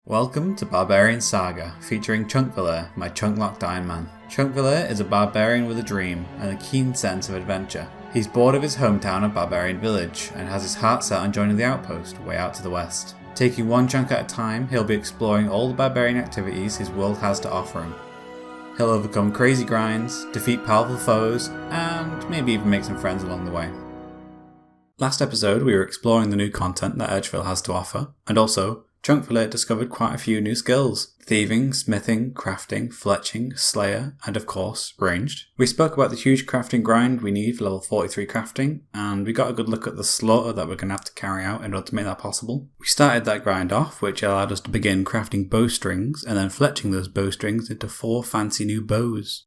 Welcome to Barbarian Saga, featuring Chunkvellir, my chunk-locked Ironman. Chunkvellir is a barbarian with a dream and a keen sense of adventure. He's bored of his hometown of Barbarian Village and has his heart set on joining the Outpost way out to the west. Taking one chunk at a time, he'll be exploring all the barbarian activities his world has to offer him. He'll overcome crazy grinds, defeat powerful foes, and maybe even make some friends along the way. Last episode we were exploring the new content that Edgeville has to offer, and also Chunkvellir discovered quite a few new skills: thieving, smithing, crafting, fletching, slayer, and of course, ranged. We spoke about the huge crafting grind we need for level 43 crafting, and we got a good look at the slaughter that we're going to have to carry out in order to make that possible. We started that grind off, which allowed us to begin crafting bowstrings, and then fletching those bowstrings into 4 fancy new bows.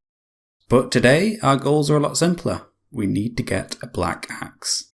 But today, our goals are a lot simpler. We need to get a black axe.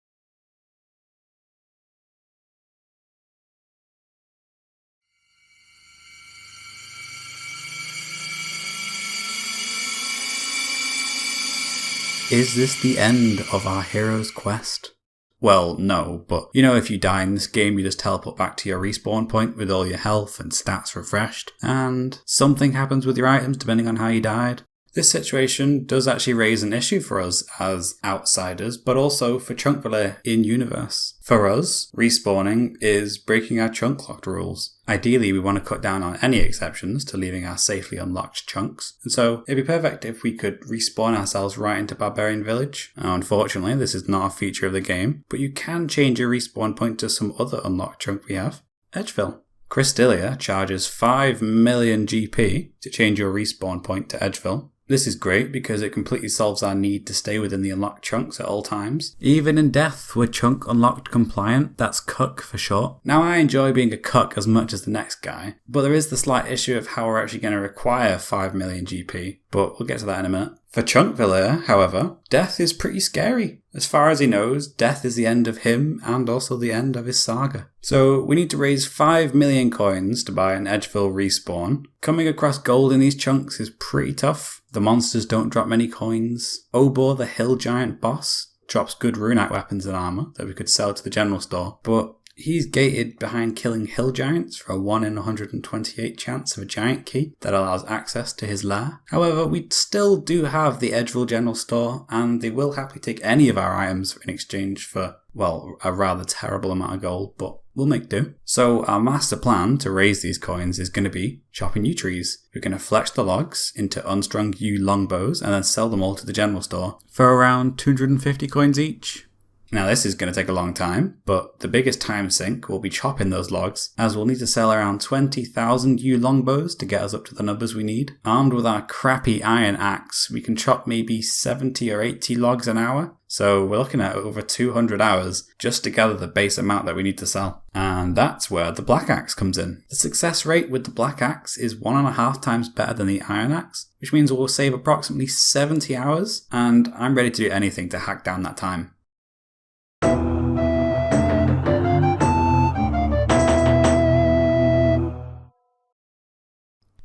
Is this the end of our hero's quest? Well, no, but if you die in this game, you just teleport back to your respawn point with all your health and stats refreshed, and something happens with your items depending on how you died. This situation does actually raise an issue for us as outsiders, but also for Chunkvellir in-universe. For us, respawning is breaking our chunk-locked rules. Ideally, we want to cut down on any exceptions to leaving our safely unlocked chunks, and so it'd be perfect if we could respawn ourselves right into Barbarian Village. Now, unfortunately, this is not a feature of the game, but you can change your respawn point to some other unlocked chunk we have, Edgeville. Cristelia charges 5 million GP to change your respawn point to Edgeville. This is great because it completely solves our need to stay within the unlocked chunks at all times. Even in death, we're chunk unlocked compliant, that's cuck for short. Now, I enjoy being a cuck as much as the next guy, but there is the slight issue of how we're actually going to require 5 million GP, but we'll get to that in a minute. For Chunkvellir, however, death is pretty scary. As far as he knows, death is the end of him and also the end of his saga. So we need to raise 5 million coins to buy an Edgeville respawn. Coming across gold in these chunks is pretty tough. The monsters don't drop many coins. Obor, the hill giant boss, drops good runite weapons and armor that we could sell to the general store, but he's gated behind killing hill giants for a 1 in 128 chance of a giant key that allows access to his lair. However, we still do have the Edgeville general store, and they will happily take any of our items in exchange for, well, a rather terrible amount of gold, but we'll make do. So our master plan to raise these coins is going to be chopping yew trees. We're going to fletch the logs into unstrung yew longbows and then sell them all to the general store for around 250 coins each. Now, this is going to take a long time, but the biggest time sink will be chopping those logs, as we'll need to sell around 20,000 yew longbows to get us up to the numbers we need. Armed with our crappy iron axe, we can chop maybe 70 or 80 logs an hour, so we're looking at over 200 hours just to gather the base amount that we need to sell. And that's where the black axe comes in. The success rate with the black axe is 1.5 times better than the iron axe, which means we'll save approximately 70 hours, and I'm ready to do anything to hack down that time.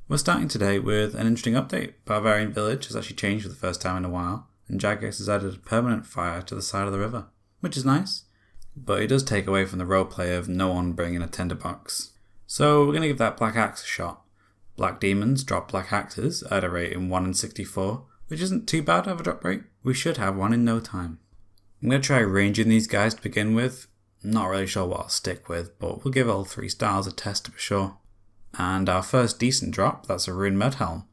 We're starting today with an interesting update. Barbarian Village has actually changed for the first time in a while, and Jagex has added a permanent fire to the side of the river, which is nice, but it does take away from the roleplay of no one bringing a tinderbox. So we're going to give that black axe a shot. Black demons drop black axes at a rate in 1 in 64, which isn't too bad of a drop rate. We should have one in no time. I'm going to try ranging these guys to begin with. Not really sure what I'll stick with, but we'll give all 3 styles a test to be sure. And our first decent drop, that's a rune medhelm.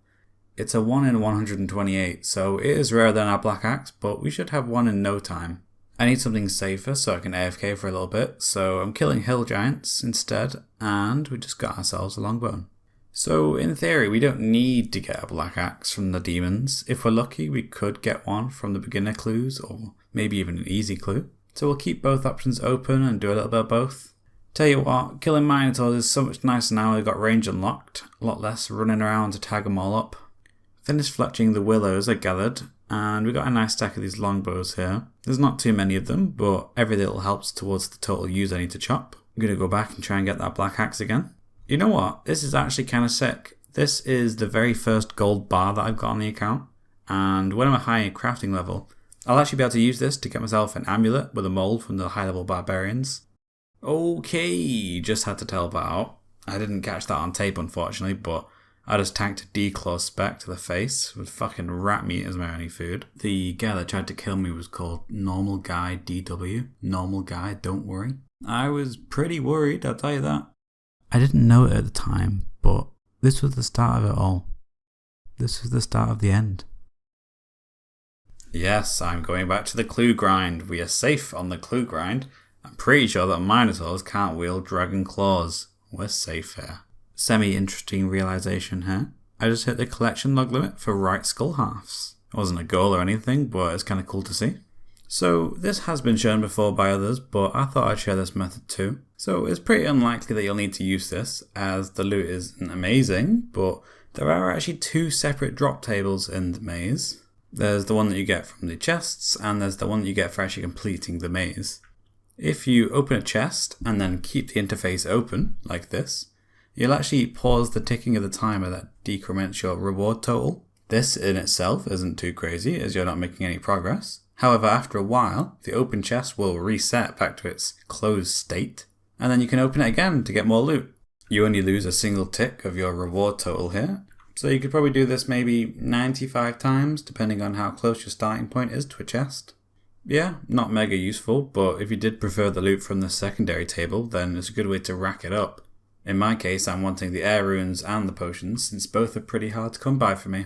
It's a 1 in 128, so it is rarer than our black axe, but we should have one in no time. I need something safer so I can AFK for a little bit, so I'm killing hill giants instead, and we just got ourselves a longbow. So in theory, we don't need to get a black axe from the demons. If we're lucky, we could get one from the beginner clues, or maybe even an easy clue. So we'll keep both options open and do a little bit of both. Tell you what, killing Minotaurs is so much nicer now we've got range unlocked, a lot less running around to tag them all up. Finished fletching the willows I gathered, and we got a nice stack of these longbows here. There's not too many of them, but every little helps towards the total use I need to chop. I'm going to go back and try and get that black axe again. You know what, this is actually kind of sick. This is the very first gold bar that I've got on the account, and when I'm a high crafting level, I'll actually be able to use this to get myself an amulet with a mold from the high level barbarians. Okay, just had to teleport out. I didn't catch that on tape, unfortunately, but I just tanked a D-Claw spec to the face with fucking rat meat as my only food. The guy that tried to kill me was called Normal Guy DW. Normal Guy, don't worry. I was pretty worried, I'll tell you that. I didn't know it at the time, but this was the start of it all. This was the start of the end. Yes, I'm going back to the clue grind. We are safe on the clue grind. I'm pretty sure that Minotaurs can't wield dragon claws. We're safe here. Semi-interesting realization here. I just hit the collection log limit for right skull halves. It wasn't a goal or anything, but it's kind of cool to see. So this has been shown before by others, but I thought I'd share this method too. So it's pretty unlikely that you'll need to use this, as the loot isn't amazing, but there are actually 2 separate drop tables in the maze. There's the one that you get from the chests, and there's the one that you get for actually completing the maze. If you open a chest and then keep the interface open, like this, you'll actually pause the ticking of the timer that decrements your reward total. This in itself isn't too crazy, as you're not making any progress. However, after a while, the open chest will reset back to its closed state, and then you can open it again to get more loot. You only lose a single tick of your reward total here, so you could probably do this maybe 95 times, depending on how close your starting point is to a chest. Yeah, not mega useful, but if you did prefer the loot from the secondary table, then it's a good way to rack it up. In my case, I'm wanting the air runes and the potions, since both are pretty hard to come by for me.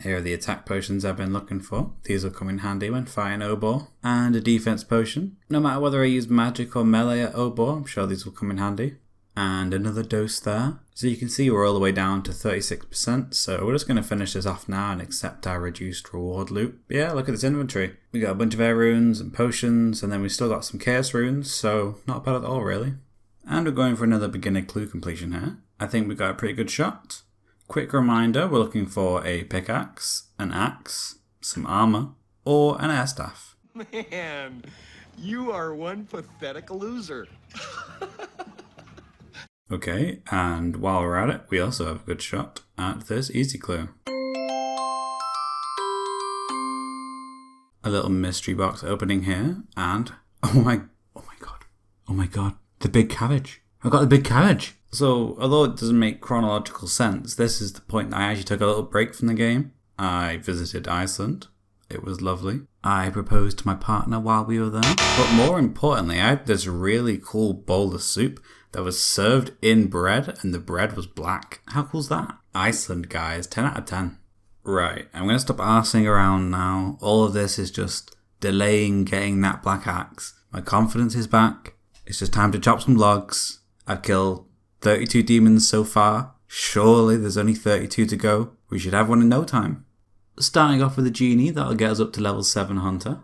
Here are the attack potions I've been looking for. These will come in handy when fighting Obor. And a defense potion. No matter whether I use magic or melee at Obor, I'm sure these will come in handy. And another dose there. So you can see we're all the way down to 36%, so we're just going to finish this off now and accept our reduced reward loot. But yeah, look at this inventory. We got a bunch of air runes and potions, and then we still got some chaos runes, so not bad at all really. And we're going for another beginner clue completion here. I think we got a pretty good shot. Quick reminder, we're looking for a pickaxe, an axe, some armor, or an air staff. Man, you are one pathetic loser. Okay, and while we're at it, we also have a good shot at this easy clue. A little mystery box opening here, and oh my god, the big cabbage. I got the big cabbage. So, although it doesn't make chronological sense, this is the point that I actually took a little break from the game. I visited Iceland. It was lovely. I proposed to my partner while we were there. But more importantly, I had this really cool bowl of soup that was served in bread, and the bread was black. How cool's that? Iceland, guys. 10 out of 10. Right, I'm going to stop arsing around now. All of this is just delaying getting that black axe. My confidence is back. It's just time to chop some logs. I've killed 32 demons so far. Surely there's only 32 to go. We should have one in no time. Starting off with a genie, that'll get us up to level 7 hunter.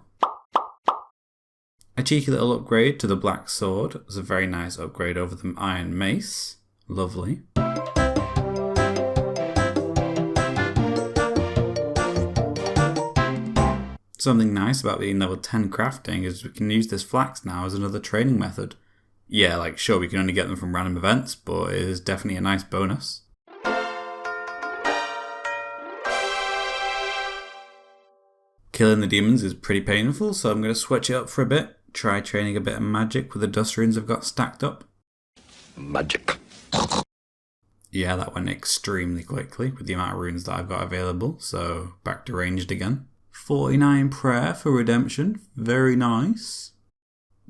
A cheeky little upgrade to the black sword. It was a very nice upgrade over the iron mace. Lovely. Something nice about being level 10 crafting is we can use this flax now as another training method. Yeah, like sure we can only get them from random events, but it is definitely a nice bonus. Killing the demons is pretty painful, so I'm going to switch it up for a bit. Try training a bit of magic with the dust runes I've got stacked up. Magic. Yeah, that went extremely quickly with the amount of runes that I've got available, so back to ranged again. 49 prayer for redemption, very nice.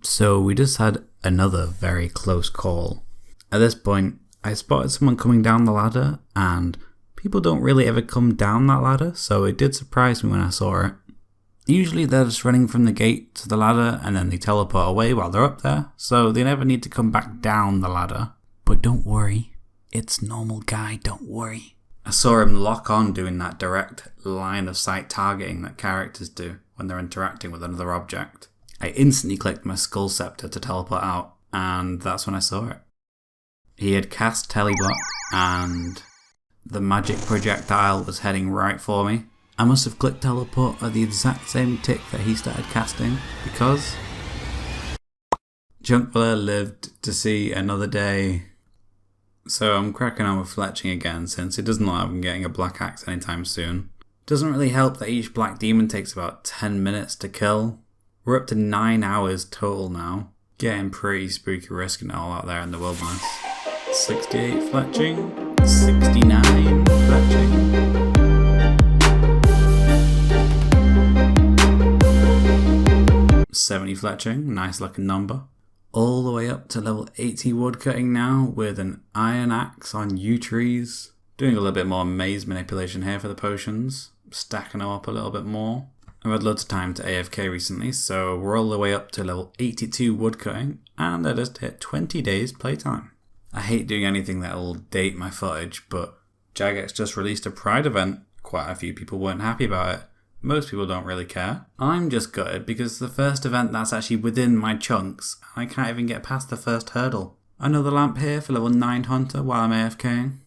So we just had another very close call. At this point, I spotted someone coming down the ladder, and people don't really ever come down that ladder, so it did surprise me when I saw it. Usually they're just running from the gate to the ladder and then they teleport away while they're up there, so they never need to come back down the ladder. But don't worry, it's normal guy, don't worry. I saw him lock on doing that direct line of sight targeting that characters do when they're interacting with another object. I instantly clicked my skull scepter to teleport out, and that's when I saw it. He had cast teleblock, and the magic projectile was heading right for me. I must have clicked teleport at the exact same tick that he started casting, because Chunkvellir lived to see another day. So I'm cracking on with fletching again, since it doesn't look like I'm getting a black axe anytime soon. Doesn't really help that each black demon takes about 10 minutes to kill. We're up to 9 hours total now. Getting pretty spooky risking it all out there in the wilderness. 68 fletching, 69 fletching. 70 fletching, nice looking number. All the way up to level 80 woodcutting now with an iron axe on yew trees. Doing a little bit more maze manipulation here for the potions. Stacking them up a little bit more. I've had loads of time to AFK recently, so we're all the way up to level 82 woodcutting, and I just hit 20 days playtime. I hate doing anything that'll date my footage, but Jagex just released a Pride event. Quite a few people weren't happy about it. Most people don't really care. I'm just gutted because the first event that's actually within my chunks, I can't even get past the first hurdle. Another lamp here for level 9 hunter while I'm AFKing.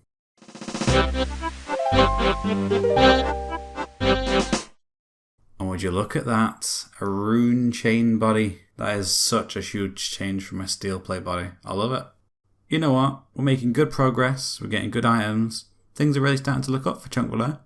And would you look at that? A rune chain body. That is such a huge change from my steel plate body. I love it. You know what? We're making good progress. We're getting good items. Things are really starting to look up for Chunkvellir.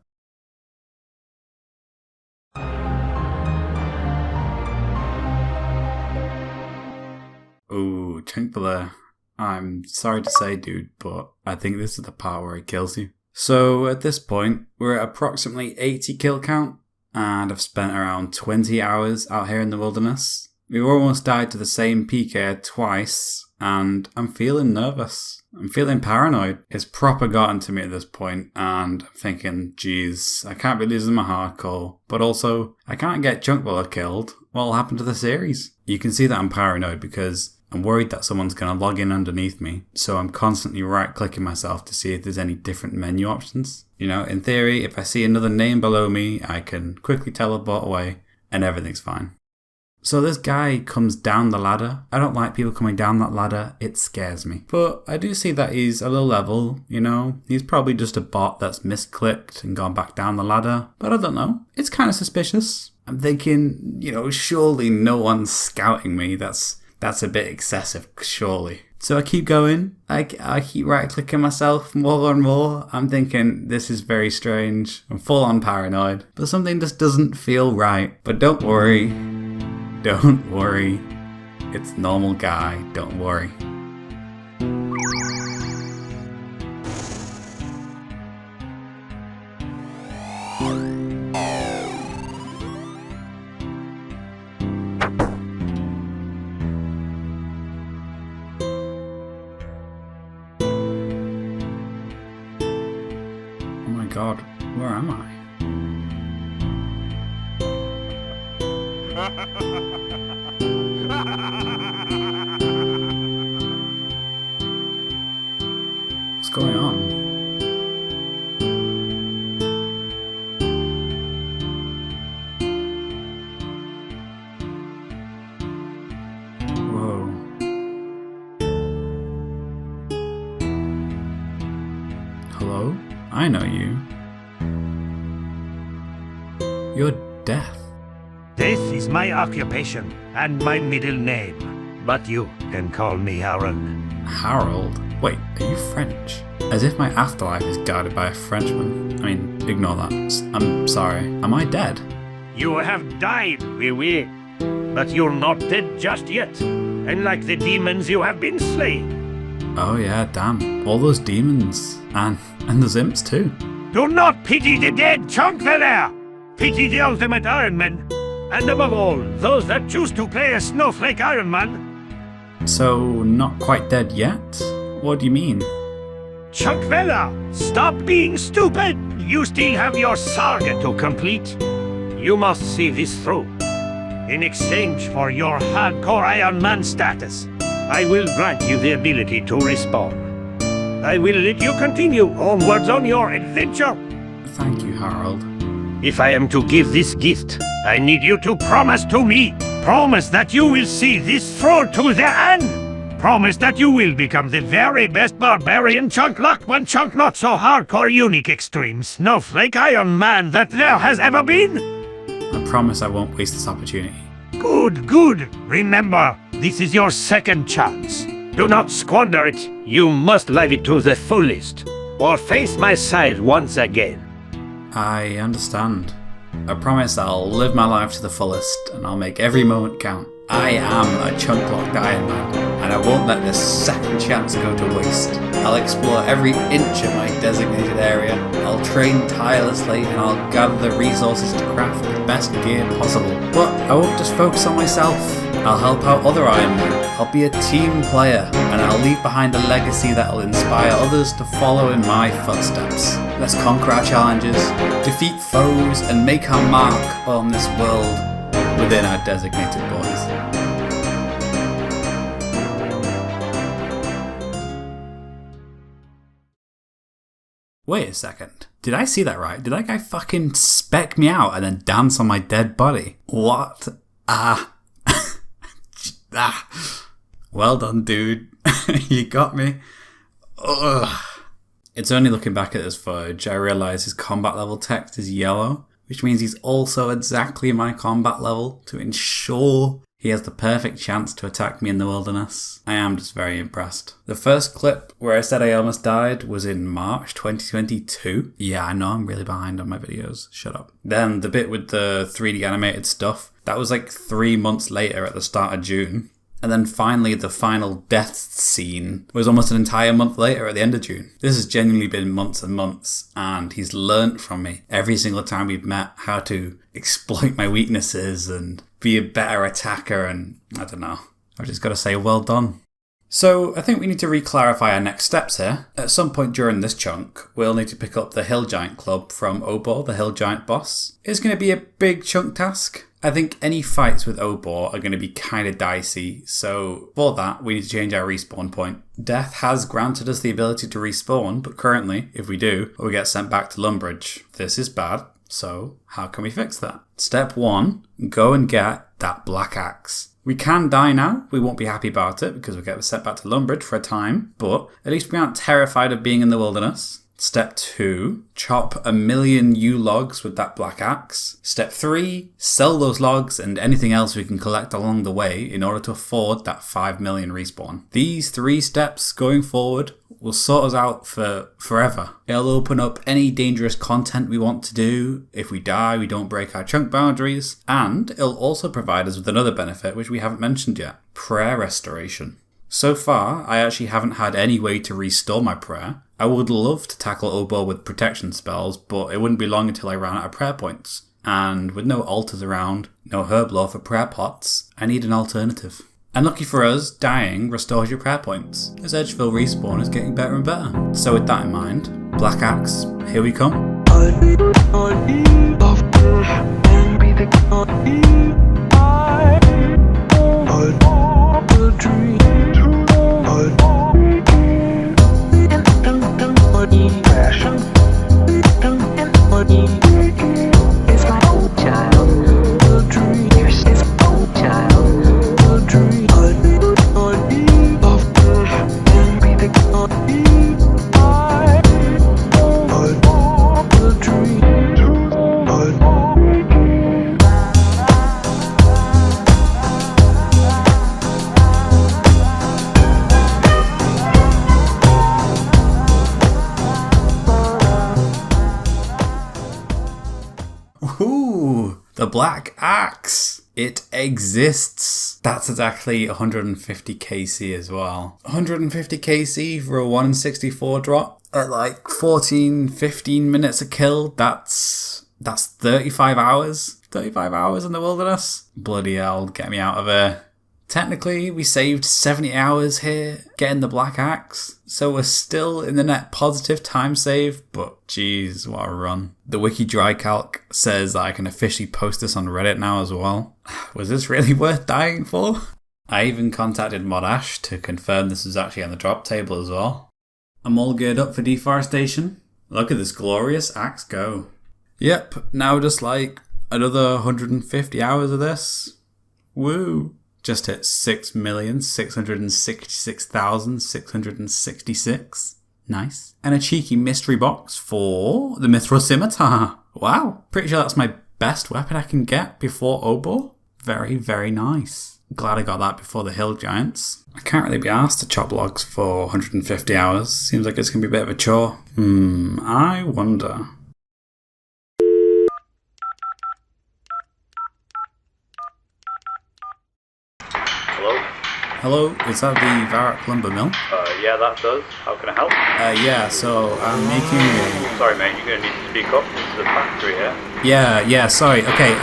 Ooh, Chunkvellir. I'm sorry to say, dude, but I think this is the part where it kills you. So at this point, we're at approximately 80 kill count, and I've spent around 20 hours out here in the wilderness. We've almost died to the same PK twice, and I'm feeling nervous. I'm feeling paranoid. It's proper gotten to me at this point, and I'm thinking, geez, I can't be losing my hardcore, but also, I can't get Chunkvellir killed. What'll happen to the series? You can see that I'm paranoid because I'm worried that someone's going to log in underneath me, so I'm constantly right-clicking myself to see if there's any different menu options. You know, in theory, if I see another name below me, I can quickly teleport away, and everything's fine. So this guy comes down the ladder. I don't like people coming down that ladder, it scares me. But I do see that he's a low level, you know. He's probably just a bot that's misclicked and gone back down the ladder, but I don't know. It's kind of suspicious. I'm thinking, you know, surely no one's scouting me. That's a bit excessive, surely. So I keep going. I keep right-clicking myself more and more. I'm thinking, this is very strange. I'm full on paranoid. But something just doesn't feel right. But don't worry. Don't worry. It's normal guy. Don't worry. God, where am I? What's going on? Whoa. Hello? I know you. You're Death. This is my occupation and my middle name, but you can call me Harold. Harold? Wait, are you French? As if my afterlife is guarded by a Frenchman. I mean, ignore that. I'm sorry. Am I dead? You have died, oui, but you're not dead just yet. And like the demons, you have been slain. Oh yeah, damn. All those demons. And those imps too. Do not pity the dead, Chunkvellir! Pity the ultimate Ironman. And above all, those that choose to play a snowflake Ironman. So, not quite dead yet? What do you mean? Chunkvellir, stop being stupid! You still have your saga to complete. You must see this through. In exchange for your hardcore Ironman status, I will grant you the ability to respawn. I will let you continue onwards on your adventure. Thank you, Harold. If I am to give this gift, I need you to promise to me. Promise that you will see this through to the end. Promise that you will become the very best barbarian chunk locked one chunk not so hardcore unique extreme snowflake Iron Man that there has ever been. I promise I won't waste this opportunity. Good. Remember, this is your second chance. Do not squander it. You must live it to the fullest, or face my side once again. I understand. I promise I'll live my life to the fullest, and I'll make every moment count. I am a chunk-locked Iron Man, and I won't let this second chance go to waste. I'll explore every inch of my designated area. I'll train tirelessly and I'll gather the resources to craft the best gear possible. But I won't just focus on myself. I'll help out other Ironmen. I'll be a team player, and I'll leave behind a legacy that'll inspire others to follow in my footsteps. Let's conquer our challenges, defeat foes, and make our mark on this world within our designated borders. Wait a second. Did I see that right? Did that guy fucking spec me out and then dance on my dead body? What? Well done, dude. You got me. Ugh. It's only looking back at this footage I realise his combat level text is yellow, which means he's also exactly my combat level to ensure he has the perfect chance to attack me in the wilderness. I am just very impressed. The first clip where I said I almost died was in March 2022. Yeah, I know I'm really behind on my videos. Shut up. Then the bit with the 3D animated stuff, that was like 3 months later at the start of June. And then finally the final death scene was almost an entire month later at the end of June. This has genuinely been months and months, and he's learnt from me every single time we've met how to exploit my weaknesses and be a better attacker, and I don't know. I've just got to say well done. So I think we need to re-clarify our next steps here. At some point during this chunk, we'll need to pick up the Hill Giant Club from Obor, the Hill Giant boss. It's going to be a big chunk task. I think any fights with Obor are going to be kind of dicey, so for that we need to change our respawn point. Death has granted us the ability to respawn, but currently, if we do, we get sent back to Lumbridge. This is bad, so how can we fix that? Step 1, go and get that black axe. We can die now, we won't be happy about it because we'll get sent back to Lumbridge for a time, but at least we aren't terrified of being in the wilderness. Step 2, chop 1,000,000 yew logs with that black axe. Step 3, sell those logs and anything else we can collect along the way in order to afford that 5 million respawn. These 3 steps going forward will sort us out for forever. It'll open up any dangerous content we want to do. If we die, we don't break our chunk boundaries. And it'll also provide us with another benefit which we haven't mentioned yet, prayer restoration. So far, I actually haven't had any way to restore my prayer. I would love to tackle Obor with protection spells, but it wouldn't be long until I ran out of prayer points. And with no altars around, no herb lore for prayer pots, I need an alternative. And lucky for us, dying restores your prayer points, as Edgeville respawn is getting better and better. So with that in mind, Black Axe, here we come. Ooh, the Black Axe. It exists. That's exactly 150 KC as well. 150 KC for a 1 in 64 drop at like 14-15 minutes a kill. That's 35 hours. 35 hours in the wilderness. Bloody hell, get me out of here. Technically, we saved 70 hours here getting the Black Axe, so we're still in the net positive time save, but geez, what a run. The wiki dry calc says that I can officially post this on Reddit now as well. Was this really worth dying for? I even contacted Modash to confirm this was actually on the drop table as well. I'm all geared up for deforestation. Look at this glorious axe go. Yep, now just like another 150 hours of this. Woo! Just hit 6,666,666. Nice. And a cheeky mystery box for the Mithril Scimitar. Wow. Pretty sure that's my best weapon I can get before Obor. Very, very nice. Glad I got that before the Hill Giants. I can't really be asked to chop logs for 150 hours. Seems like it's going to be a bit of a chore. I wonder. Hello, is that the Varrock Lumber Mill? Yeah, that does. How can I help? Yeah, so I'm making Sorry, mate, you're going to need to speak up. This is the factory here. Yeah, sorry. Okay,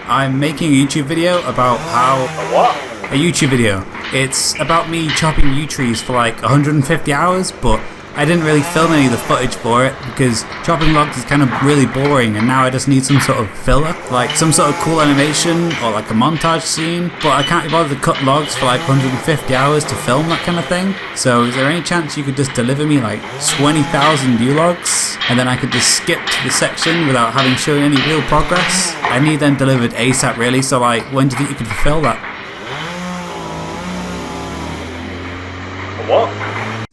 I'm making a YouTube video about how... A what? A YouTube video. It's about me chopping yew trees for like 150 hours, but I didn't really film any of the footage for it because chopping logs is kind of really boring, and now I just need some sort of filler, like some sort of cool animation or like a montage scene, but I can't be bothered to cut logs for like 150 hours to film that kind of thing. So is there any chance you could just deliver me like 20,000 yew logs and then I could just skip to the section without having shown any real progress? I need them delivered ASAP really, so like when do you think you could fulfill that? What?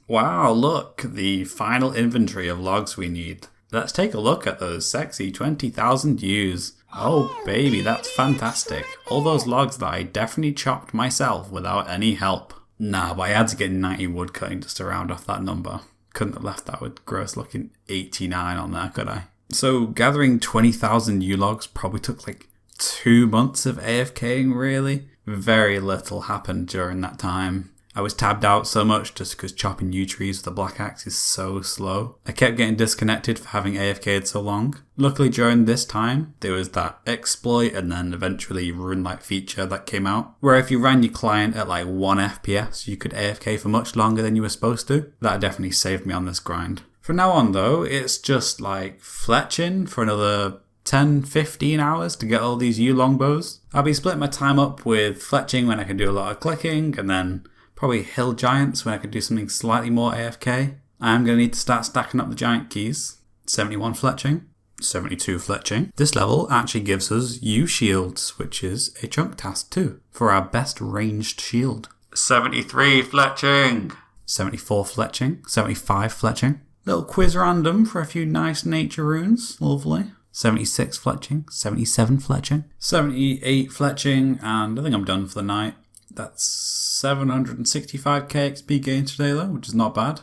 Wow, look, the final inventory of logs we need. Let's take a look at those sexy 20,000 yews. Oh baby, that's fantastic. All those logs that I definitely chopped myself without any help. Nah, but I had to get 90 wood cutting just to round off that number. Couldn't have left that with gross looking 89 on there, could I? So gathering 20,000 yew logs probably took like 2 months of AFKing really. Very little happened during that time. I was tabbed out so much just because chopping yew trees with a black axe is so slow. I kept getting disconnected for having AFK'd so long. Luckily during this time, there was that exploit and then eventually rune-like feature that came out, where if you ran your client at like 1 FPS, you could AFK for much longer than you were supposed to. That definitely saved me on this grind. From now on though, it's just like fletching for another 10-15 hours to get all these yew longbows. I'll be splitting my time up with fletching when I can do a lot of clicking, and then probably hill giants when I could do something slightly more AFK. I'm going to need to start stacking up the giant keys. 71 fletching, 72 fletching. This level actually gives us yew shields, which is a chunk task too, for our best ranged shield. 73 fletching, 74 fletching, 75 fletching. Little quiz random for a few nice nature runes, lovely. 76 fletching, 77 fletching, 78 fletching, and I think I'm done for the night. That's 765k XP gained today though, which is not bad.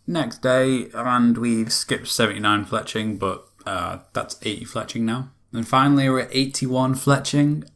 Next day, and we've skipped 79 fletching, but that's 80 fletching now. And finally we're at 81 fletching.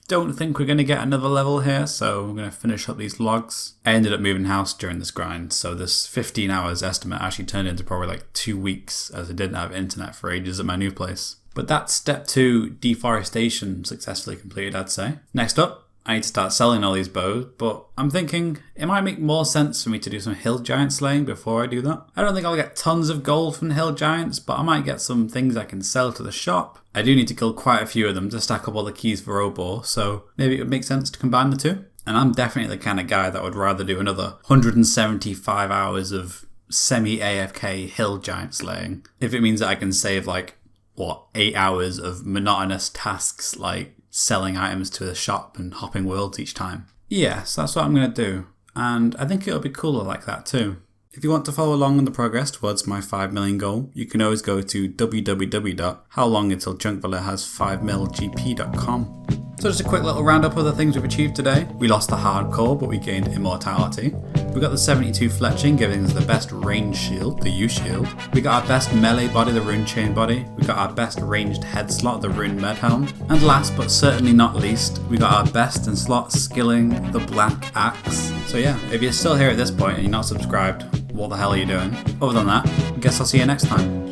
Don't think we're going to get another level here, so we're going to finish up these logs. I ended up moving house during this grind, so this 15 hours estimate actually turned into probably like 2 weeks, as I didn't have internet for ages at my new place. But that's step 2, deforestation, successfully completed, I'd say. Next up, I need to start selling all these bows, but I'm thinking it might make more sense for me to do some hill giant slaying before I do that. I don't think I'll get tons of gold from the hill giants, but I might get some things I can sell to the shop. I do need to kill quite a few of them to stack up all the keys for Obor, so maybe it would make sense to combine the two. And I'm definitely the kind of guy that would rather do another 175 hours of semi-AFK hill giant slaying, if it means that I can save 8 hours of monotonous tasks like selling items to the shop and hopping worlds each time. Yes, that's what I'm going to do, and I think it'll be cooler like that too. If you want to follow along on the progress towards my 5 million goal, you can always go to www.howlonguntil5milgp.com. So just a quick little roundup of the things we've achieved today. We lost the hardcore, but we gained immortality. We got the 72 fletching, giving us the best range shield, the yew shield. We got our best melee body, the rune chain body. We got our best ranged head slot, the rune med helm. And last but certainly not least, we got our best in slot skilling, the black axe. So yeah, if you're still here at this point and you're not subscribed, what the hell are you doing? Other than that, I guess I'll see you next time.